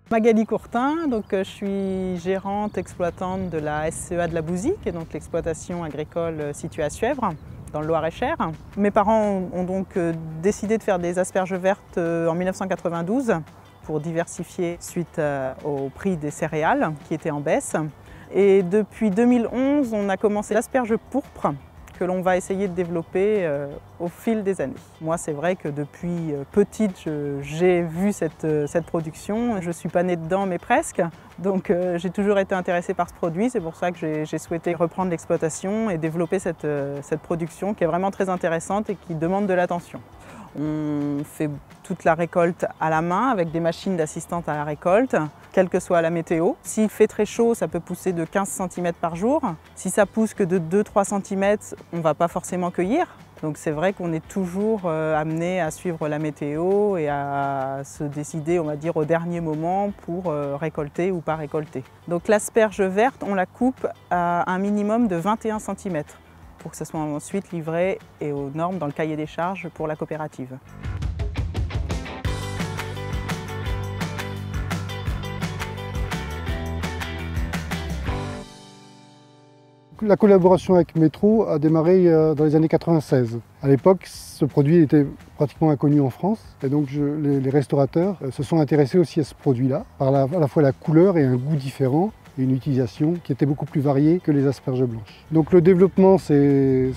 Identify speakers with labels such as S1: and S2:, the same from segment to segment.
S1: Magali Courtin, je suis gérante exploitante de la SCEA de la Bouzie, qui est donc l'exploitation agricole située à Suèvre, dans le Loir-et-Cher. Mes parents ont donc décidé de faire des asperges vertes en 1992 pour diversifier suite au prix des céréales qui était en baisse. Et depuis 2011, on a commencé l'asperge pourpre, que l'on va essayer de développer au fil des années. Moi, c'est vrai que depuis petite, j'ai vu cette production. Je ne suis pas née dedans, mais presque. Donc j'ai toujours été intéressée par ce produit. C'est pour ça que j'ai souhaité reprendre l'exploitation et développer cette production qui est vraiment très intéressante et qui demande de l'attention. On fait toute la récolte à la main avec des machines d'assistance à la récolte, quelle que soit la météo. S'il fait très chaud, ça peut pousser de 15 cm par jour. Si ça pousse que de 2-3 cm, on ne va pas forcément cueillir. Donc c'est vrai qu'on est toujours amené à suivre la météo et à se décider, on va dire, au dernier moment pour récolter ou pas récolter. Donc l'asperge verte, on la coupe à un minimum de 21 cm. Pour que ça soit ensuite livré et aux normes dans le cahier des charges pour la coopérative.
S2: La collaboration avec Metro a démarré dans les années 96. À l'époque, ce produit était pratiquement inconnu en France et donc les restaurateurs se sont intéressés aussi à ce produit-là, par à la fois la couleur et un goût différent. Une utilisation qui était beaucoup plus variée que les asperges blanches. Donc le développement s'est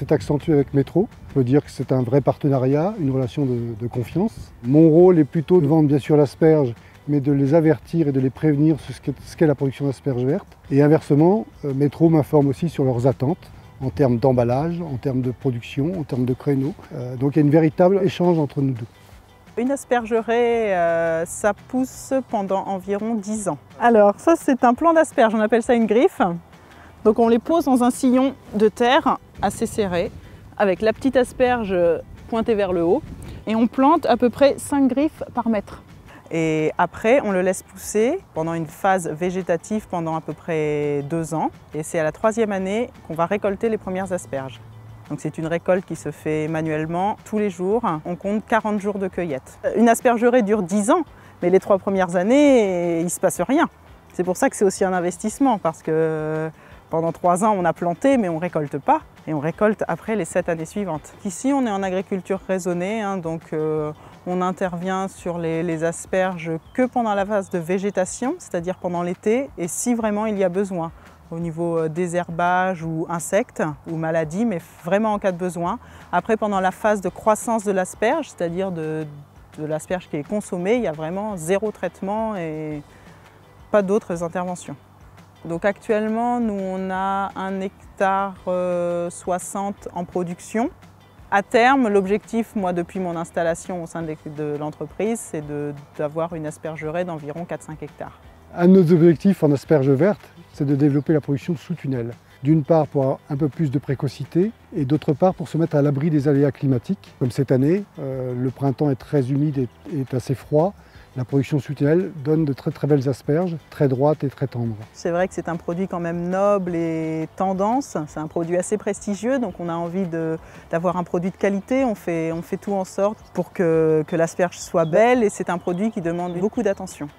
S2: accentué avec Metro. Je peux dire que c'est un vrai partenariat, une relation de confiance. Mon rôle est plutôt de vendre bien sûr l'asperge, mais de les avertir et de les prévenir sur ce qu'est la production d'asperges vertes. Et inversement, Metro m'informe aussi sur leurs attentes en termes d'emballage, en termes de production, en termes de créneaux. Donc il y a un véritable échange entre nous deux.
S1: Une aspergerie, ça pousse pendant environ 10 ans. Alors ça, c'est un plant d'asperges, on appelle ça une griffe. Donc on les pose dans un sillon de terre assez serré, avec la petite asperge pointée vers le haut. Et on plante à peu près 5 griffes par mètre. Et après, on le laisse pousser pendant une phase végétative pendant à peu près 2 ans. Et c'est à la 3e année qu'on va récolter les premières asperges. Donc c'est une récolte qui se fait manuellement tous les jours. On compte 40 jours de cueillette. Une aspergerie dure 10 ans, mais les 3 premières années, il ne se passe rien. C'est pour ça que c'est aussi un investissement, parce que pendant 3 ans, on a planté, mais on ne récolte pas. Et on récolte après les 7 années suivantes. Ici, on est en agriculture raisonnée, donc on intervient sur les asperges que pendant la phase de végétation, c'est-à-dire pendant l'été, et si vraiment il y a besoin. Au niveau désherbage ou insectes ou maladies, mais vraiment en cas de besoin. Après, pendant la phase de croissance de l'asperge, c'est-à-dire de l'asperge qui est consommée, il y a vraiment 0 traitement et pas d'autres interventions. Donc actuellement, nous on a 1 hectare 60 en production. À terme, l'objectif, moi depuis mon installation au sein de l'entreprise, c'est d'avoir une aspergerie d'environ 4-5 hectares.
S2: Un de nos objectifs en asperges vertes, c'est de développer la production sous tunnel. D'une part pour avoir un peu plus de précocité et d'autre part pour se mettre à l'abri des aléas climatiques. Comme cette année, le printemps est très humide et est assez froid. La production sous tunnel donne de très très belles asperges, très droites et très tendres. C'est vrai que c'est un produit quand même noble et tendance. C'est un produit assez prestigieux, donc on a envie d'avoir un produit de qualité. On fait tout en sorte pour que l'asperge soit belle et c'est un produit qui demande beaucoup d'attention.